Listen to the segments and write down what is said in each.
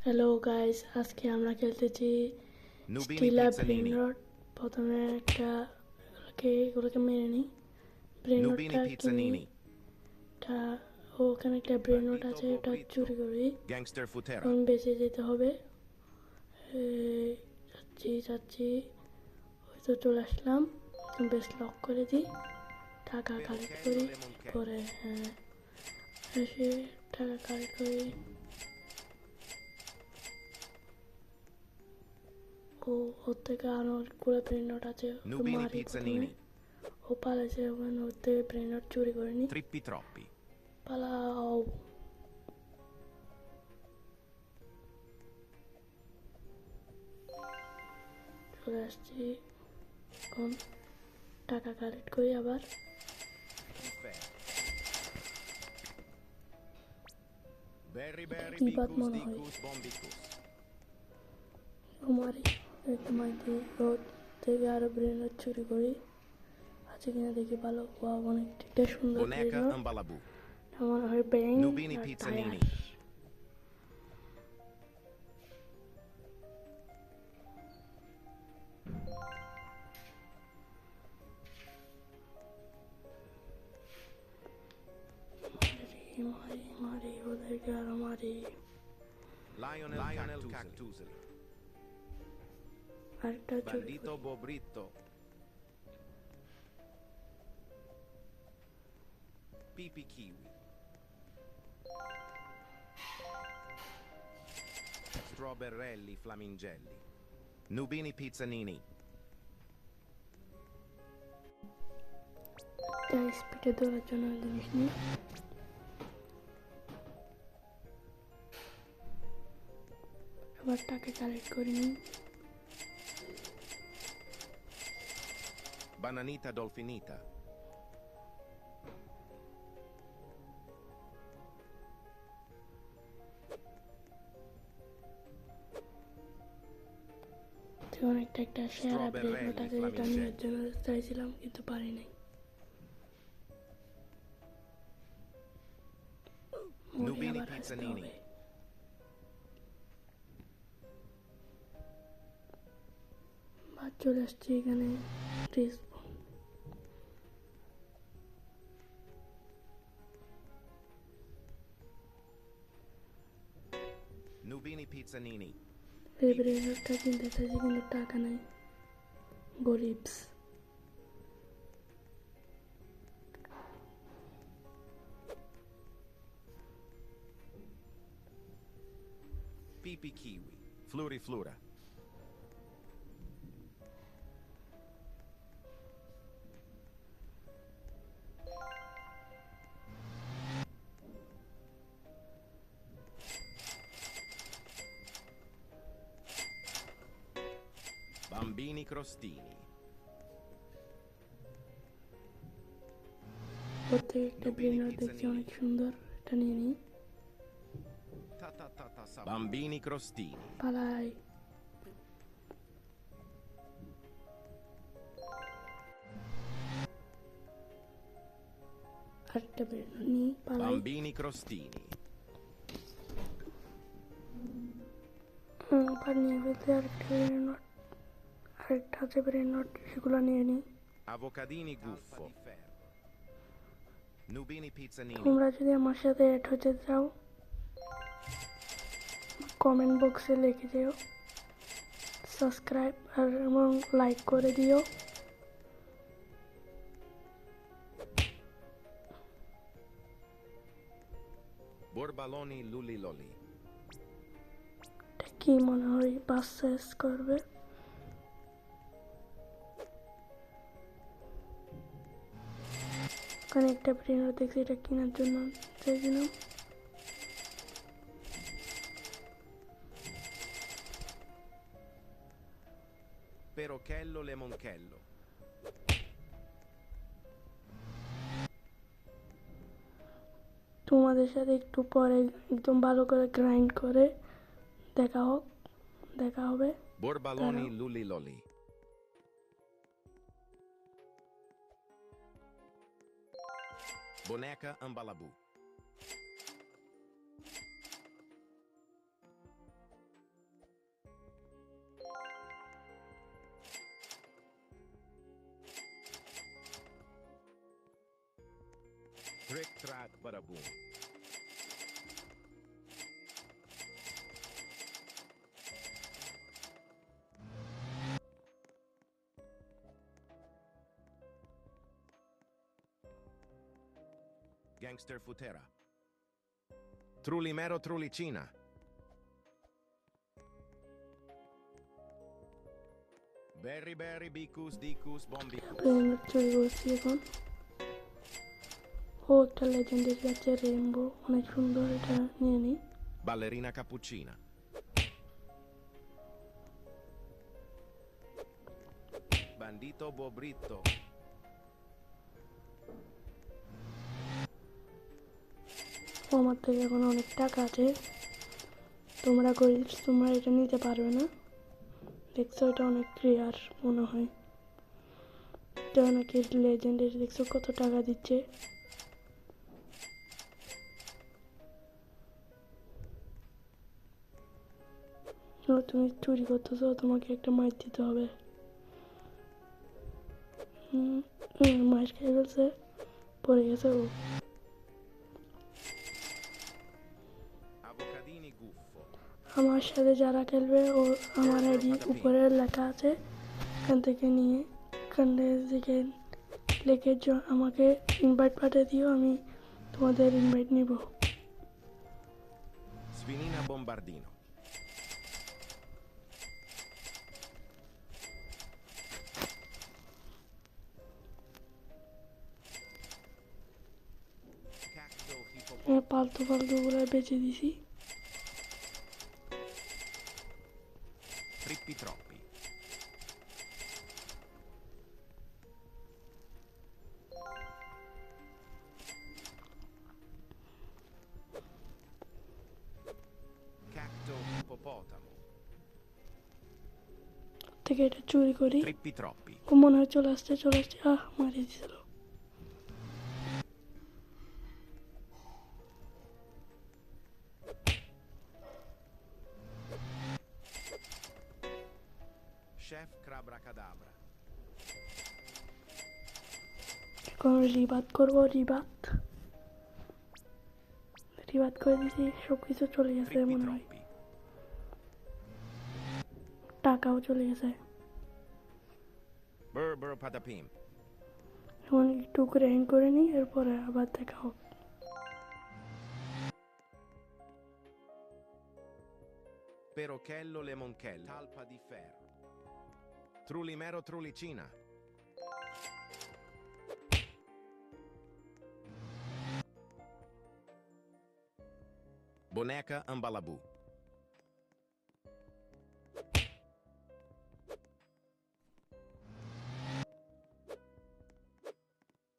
Hello guys, আজকে আমরা খেলতেছি স্টিলা ব্রেন রড। প্রথমে এগুলোকে মেরে নিই। ব্রেন রডটা কিনি। ওখানে একটা ব্রেন রড আছে, ওটা চুরি করি এবং বেঁচে যেতে হবে। যাচ্ছি ওই তো চলে আসলাম। বেশ লক করে দিই, টাকা কালেক্ট করি। পরে এসে টাকা কালেক্ট করি। ওর থেকে আরো অনেকগুলো ব্রেন নোট আছে, মারি প্রথমে। ও পালাইছে, ওখানে ওর থেকে ব্রেন নোট চুরি করে নি। পালাও। চলে আসছি, এখন টাকা কালেক্ট করি আবার। বিপদ মনে হয় মারি মাইতে। ওর থেকে আরো ব্রেন নোট চুরি করি, আছে কিনা দেখি। ভালো, অনেকটা সুন্দর ব্রেন নোট। মনে হয় ব্রেন টায়ার। মারি ওদেরকে আরো মারি। Lionel Cactuseli, আরেকটা চুরি Bandito Bobritto, Pipi Kiwi, Strawberrelli Flamingelli, Nubini Pizzanini, স্পিডে দৌড়ার জন্য জিনিস নিই। আবার টাকা কালেক্ট করে নিই। Bananita Dolfinita, অনেকটা একটা সেরা ব্রেক ওটাকে এটা নেওয়ার জন্য চাইছিলাম, কিন্তু পারি নাই। Nubini Pizzanini, চলে আসছি এখানে। Nubini Pizzanini, এই ব্রেনটা কিনতে চাইছি, কিন্তু টাকা নাই। গরিবস। Pipi Kiwi, Fluriflura, Bambini Crostini, ওর থেকে একটা ব্রেন দেখছি অনেক সুন্দর, এটা নিয়ে নিই। Bambini Crostini, পালাই। আরেকটা ব্রেন নিই, পালাই। Bambini Crostini, আবার নিয়ে ফেলতে আরেকটা ব্রেন নোট। আরেকটা আছে ব্রেন নোট, সেগুলো নিয়ে নিই। Avocadini Guffo, Nubini Pizzanini, তোমরা যদি আমার সাথে অ্যাড হতে চাও, কমেন্ট বক্সে লিখে দিও, সাবস্ক্রাইব এবং লাইক করে দিও। Borbaloni Luliloli, কি মনে হয় বাস শেষ করবে? ওখানে একটা ব্রেনার দেখছি, এটা কেনার জন্য চাইছিলাম। Perochello Lemonchello, তোমাদের সাথে একটু পরে একদম ভালো করে গ্রাইন্ড করে দেখা হবে। Borbaloni Luliloli, Boneca Ambalabu, Trick track bada boom. Gangster futera. Trulimero trulicina. Berry berry bicus dicus bombicus. Brain চুরি করছি এখন। ও একটা লেজেন্ডারি আছে রেইনবো, অনেক সুন্দর, এটা নিয়ে নিই। Ballerina cappuccina. Bandito bobrito. ও আমার থেকে এখন অনেক টাকা আছে, তোমরা গরিব, তোমরা এটা নিতে পারবে না। দেখছো এটা অনেক রেয়ার মনে হয়, এটা অনেকে লেজেন্ডারি। দেখছো কত টাকা দিচ্ছে। ও তুমি চুরি করতেছো, তোমাকে একটা মাইর দিতে হবে। মাইর খেয়ে ফেলছে, পড়ে গেছে ও। Avocadini guffo. আমার সাথে যারা খেলবে, ও আমার আইডি উপরে লেখা আছে, এখান থেকে নিয়ে এখান থেকে লিখে আমাকে ইনভাইট পাঠিয়ে দিও, আমি তোমাদের ইনভাইট নিব। Svinina bombardino. Cacto hippopotamo. ফালতু ফালতুগুলো বেঁচে দিছি। Trippi troppi. Cacto hippopotamo. থেকে এটা চুরি করি। Trippi troppi. ও মনে হয় চলে আসছে, চলে আসছে, মারিয়ে দিছিল। Chef Crabracadabra. এখন রিবাত করবো, রিবাত করে দিছি, সব কিছু চলে গেছে Trippi মনে হয়, troppi. টাকাও চলে গেছে। Burr burr patapim. এখন একটু গ্রাইন্ড করে নিই, এরপরে আবার দেখা হোক। Perochello lemonchello. Talpa di ferro. Trulimero trulicina. Boneca ambalabu.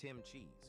Tim cheese.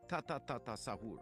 Ta ta ta ta sahur.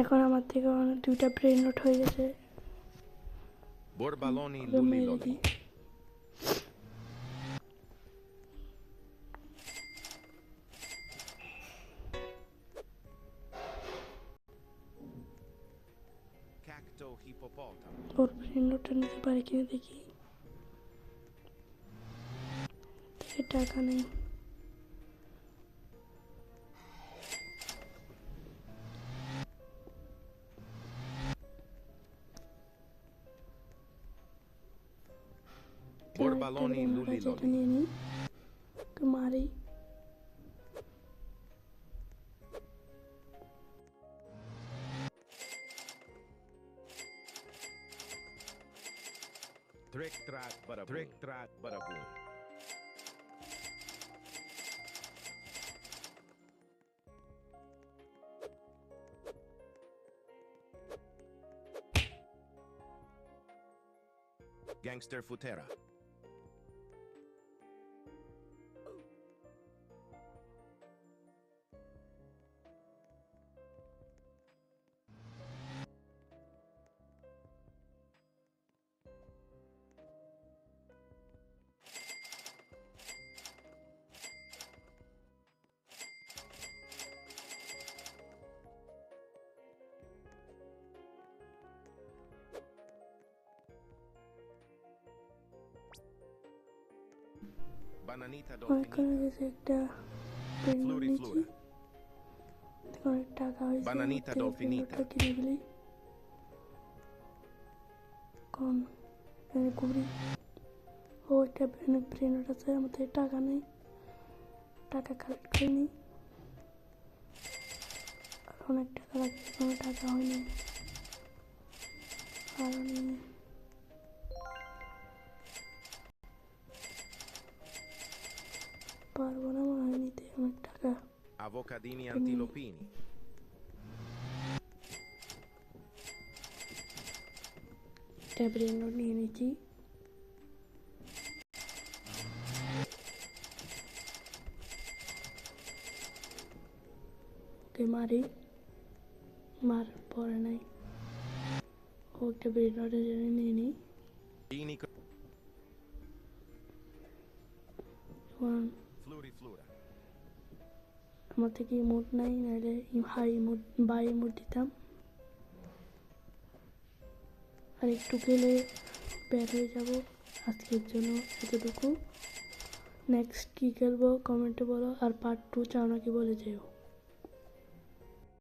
এখন আমার থেকে অনেক দুইটা ব্রেন নোট হয়ে গেছে। Borbaloni ওকে lulli মেরে lolli. দিই। Cacto hippopotamo. ওর ব্রেন নোটটা নিতে পারি কিনা দেখি। থেকে টাকা নেই। Borbaloni lulli যেটা lolli. নিয়ে নিই, ওকে মারি। Trick track bada boom. Trick track bada boom. Gangster Futera. Bananita অনেকক্ষণ Dolfinita. গেছে একটা ব্রেন নোট Fluri নিয়েছি, Flura. অনেক টাকা হয়েছে, Bananita ব্রেন Dolfinita. নোটটা কিনে ফেলি। কোন ঘুরি, ও একটা ব্রেন নোট আছে, আমাদের টাকা নেই, টাকা কালেক্ট করে নিই। আর অনেক টাকা লাগবে, কোনো টাকা হয়নি, আরও নিয়ে পারবো না মনে হয় নিতে অনেক টাকা। Avocadini antilopini. একটা ব্রেন নোট নিয়ে নিচ্ছি। ওকে মারি, মার পরে নাই, ও একটা ব্রেন নোটের জন্য নিয়ে নিই। Ini এখন Fluri Flura. আমার থেকে ইমোট নাই, নাহলে হাই ইমোট বা ইমোট দিতাম। আর একটু গেলে বের হয়ে যাব। আজকের জন্য এতটুকু। নেক্সট কী খেলবো কমেন্টে বলো, আর পার্ট 2 চাও নাকি বলে যেও।